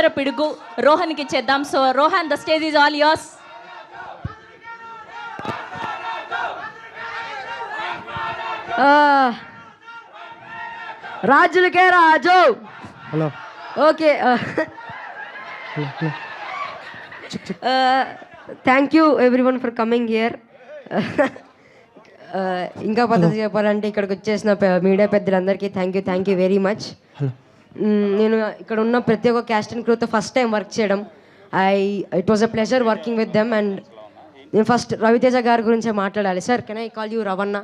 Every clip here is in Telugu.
అక్షర పిడుగు రోహన్కి ఇచ్చేద్దాం. So Rohan, the stage is all yours. రాజులకే రాజు. Hello. Okay, thank you everyone for coming here. ఇంకా పద్ధతి చెప్పాలంటే ఇక్కడికి వచ్చేసిన మీడియా పెద్దలందరికీ థ్యాంక్ యూ వెరీ మచ్. నేను ఇక్కడ ఉన్న ప్రతి ఒక్క క్యాస్ట్ అండ్ క్రూతో ఫస్ట్ టైం వర్క్ చేయడం. It was a pleasure working with them. And నేను ఫస్ట్ రవితేజ గారి గురించే మాట్లాడాలి. Sir, can I call you Ravana?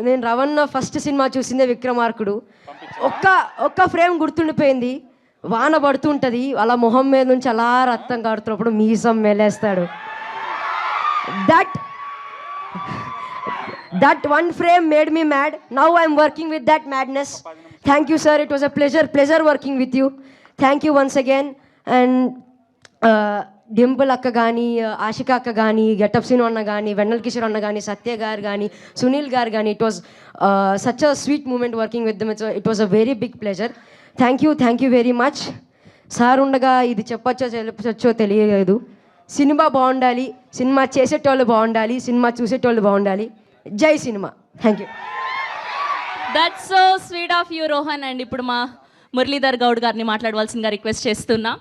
నేను రవణ ఫస్ట్ సినిమా చూసిందే విక్రమార్కుడు. ఒక్క ఫ్రేమ్ గుర్తుండిపోయింది. వాన పడుతుంటుంది, అలా మొహం మీద నుంచి అలా రక్తం కాడుతున్నప్పుడు మీసం మెలేస్తాడు. That one frame made me mad. Now I'm working with that madness. Thank you sir, it was a pleasure working with you. Thank you once again. And Dimple అక్క కానీ, ఆశిక అక్క కానీ, గెటప్ సీను అన్న కానీ, వెన్నెల కిషోర్ అన్న కానీ, సత్య గారు కానీ, సునీల్ గారు కానీ, it was such a sweet moment working with them. It was a very big pleasure. Thank you very much. Sir ఉండగా ఇది చెప్పచ్చో తెలియలేదు. సినిమా బాగుండాలి, సినిమా చేసేటోళ్ళు బాగుండాలి, సినిమా చూసేటోళ్ళు బాగుండాలి. జై cinema. Thank you. That's so sweet of you Rohan. And ఇప్పుడు మా మురళీధర్ గౌడ్ గారిని మాట్లాడవలసిందిగా రిక్వెస్ట్ చేస్తున్నా.